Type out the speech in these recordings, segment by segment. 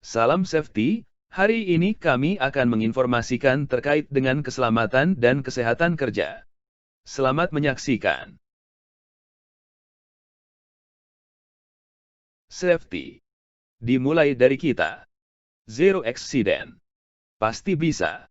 Salam safety, hari ini kami akan menginformasikan terkait dengan keselamatan dan kesehatan kerja. Selamat menyaksikan. Safety. Dimulai dari kita. Zero accident. Pasti bisa.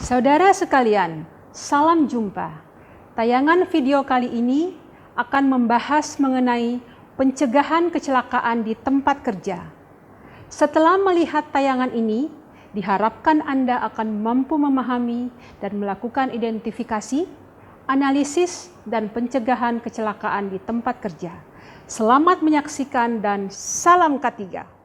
Saudara sekalian, salam jumpa. Tayangan video kali ini akan membahas mengenai pencegahan kecelakaan di tempat kerja. Setelah melihat tayangan ini, diharapkan Anda akan mampu memahami dan melakukan identifikasi, analisis, dan pencegahan kecelakaan di tempat kerja. Selamat menyaksikan dan salam K3.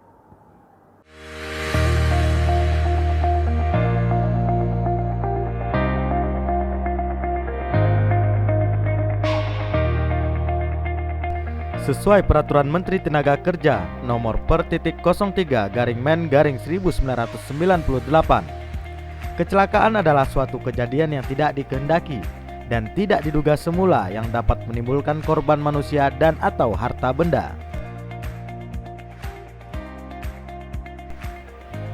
Sesuai Peraturan Menteri Tenaga Kerja Nomor Per.03/1998, kecelakaan adalah suatu kejadian yang tidak dikehendaki dan tidak diduga semula yang dapat menimbulkan korban manusia dan atau harta benda.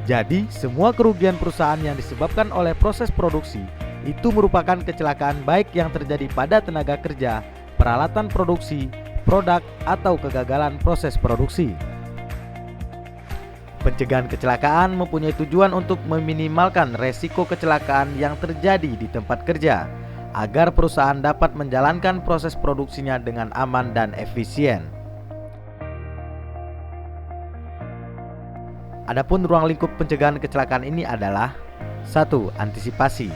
Jadi, semua kerugian perusahaan yang disebabkan oleh proses produksi itu merupakan kecelakaan baik yang terjadi pada tenaga kerja, peralatan produksi, produk, atau kegagalan proses produksi. Pencegahan kecelakaan mempunyai tujuan untuk meminimalkan resiko kecelakaan yang terjadi di tempat kerja, agar perusahaan dapat menjalankan proses produksinya dengan aman dan efisien. Adapun ruang lingkup pencegahan kecelakaan ini adalah 1. Antisipasi.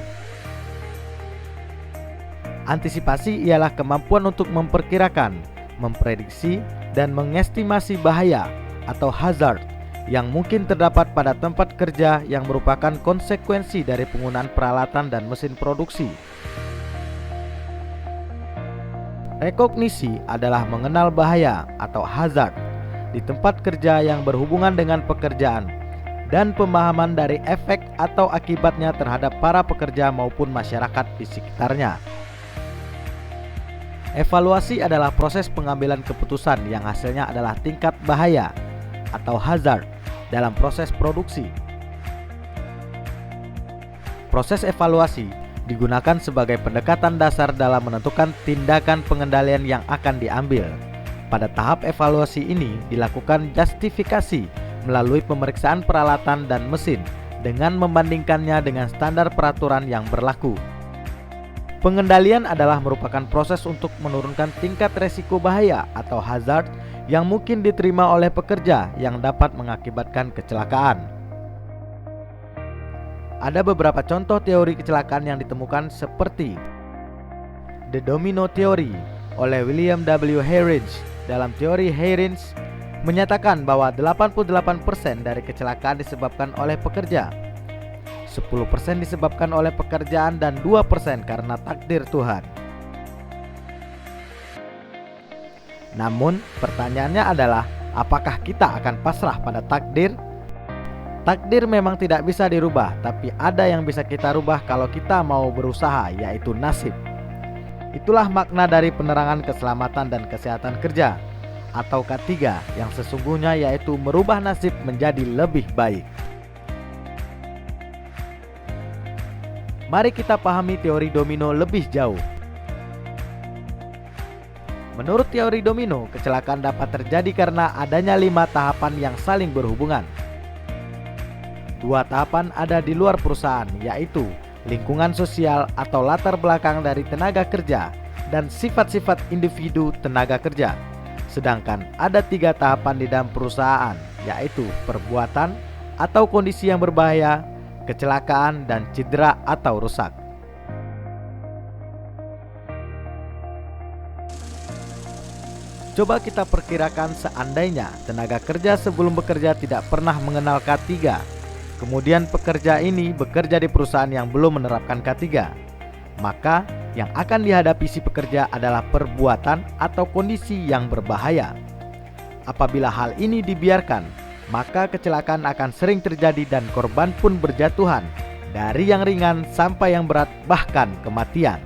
Antisipasi ialah kemampuan untuk memperkirakan, memprediksi, dan mengestimasi bahaya atau hazard yang mungkin terdapat pada tempat kerja yang merupakan konsekuensi dari penggunaan peralatan dan mesin produksi. Rekognisi adalah mengenal bahaya atau hazard di tempat kerja yang berhubungan dengan pekerjaan dan pemahaman dari efek atau akibatnya terhadap para pekerja maupun masyarakat di sekitarnya. Evaluasi adalah proses pengambilan keputusan yang hasilnya adalah tingkat bahaya atau hazard dalam proses produksi. Proses evaluasi digunakan sebagai pendekatan dasar dalam menentukan tindakan pengendalian yang akan diambil. Pada tahap evaluasi ini dilakukan justifikasi melalui pemeriksaan peralatan dan mesin dengan membandingkannya dengan standar peraturan yang berlaku. Pengendalian adalah merupakan proses untuk menurunkan tingkat resiko bahaya atau hazard yang mungkin diterima oleh pekerja yang dapat mengakibatkan kecelakaan. Ada beberapa contoh teori kecelakaan yang ditemukan seperti The Domino Theory oleh William W. Heyrick. Dalam teori Heyrick menyatakan bahwa 88% dari kecelakaan disebabkan oleh pekerja, 10% disebabkan oleh pekerjaan, dan 2% karena takdir Tuhan. Namun, pertanyaannya adalah, apakah kita akan pasrah pada takdir? Takdir memang tidak bisa dirubah, tapi ada yang bisa kita rubah kalau kita mau berusaha, yaitu nasib. Itulah makna dari penerangan keselamatan dan kesehatan kerja, atau K3, yang sesungguhnya yaitu merubah nasib menjadi lebih baik. Mari kita pahami teori domino lebih jauh. Menurut teori domino, kecelakaan dapat terjadi karena adanya 5 tahapan yang saling berhubungan. 2 tahapan ada di luar perusahaan, yaitu lingkungan sosial atau latar belakang dari tenaga kerja dan sifat-sifat individu tenaga kerja. Sedangkan ada 3 tahapan di dalam perusahaan, yaitu perbuatan atau kondisi yang berbahaya, kecelakaan, dan cedera atau rusak. Coba kita perkirakan seandainya tenaga kerja sebelum bekerja tidak pernah mengenal K3. Kemudian pekerja ini bekerja di perusahaan yang belum menerapkan K3. Maka yang akan dihadapi si pekerja adalah perbuatan atau kondisi yang berbahaya. Apabila hal ini dibiarkan, maka kecelakaan akan sering terjadi dan korban pun berjatuhan, dari yang ringan sampai yang berat bahkan kematian.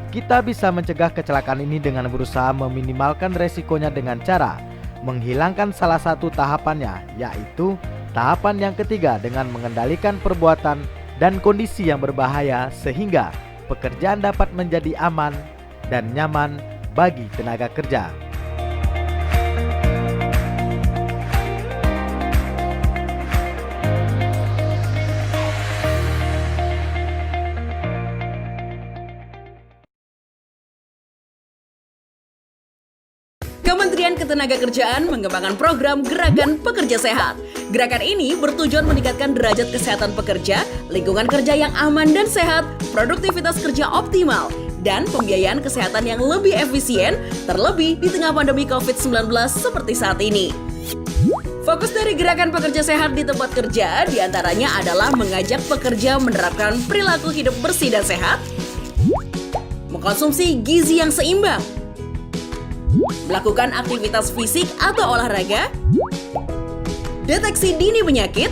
Kita bisa mencegah kecelakaan ini dengan berusaha meminimalkan resikonya dengan cara menghilangkan salah satu tahapannya, yaitu tahapan yang ketiga dengan mengendalikan perbuatan dan kondisi yang berbahaya sehingga pekerjaan dapat menjadi aman dan nyaman bagi tenaga kerja. Kementerian Ketenagakerjaan mengembangkan program Gerakan Pekerja Sehat. Gerakan ini bertujuan meningkatkan derajat kesehatan pekerja, lingkungan kerja yang aman dan sehat, produktivitas kerja optimal, dan pembiayaan kesehatan yang lebih efisien, terlebih di tengah pandemi COVID-19 seperti saat ini. Fokus dari Gerakan Pekerja Sehat di tempat kerja diantaranya adalah mengajak pekerja menerapkan perilaku hidup bersih dan sehat, mengkonsumsi gizi yang seimbang, melakukan aktivitas fisik atau olahraga, deteksi dini penyakit,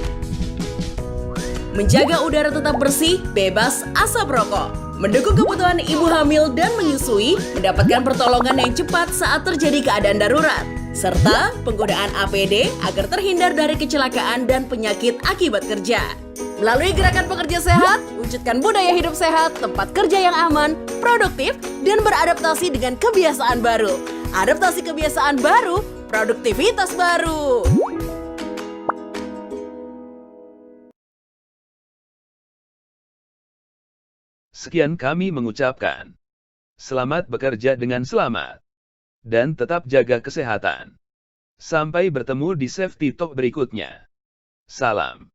menjaga udara tetap bersih, bebas asap rokok, mendukung kebutuhan ibu hamil dan menyusui, mendapatkan pertolongan yang cepat saat terjadi keadaan darurat, serta penggunaan APD agar terhindar dari kecelakaan dan penyakit akibat kerja. Melalui Gerakan Pekerja Sehat, wujudkan budaya hidup sehat, tempat kerja yang aman, produktif, dan beradaptasi dengan kebiasaan baru. Adaptasi kebiasaan baru, produktivitas baru. Sekian kami mengucapkan selamat bekerja dengan selamat dan tetap jaga kesehatan. Sampai bertemu di Safety Talk berikutnya. Salam.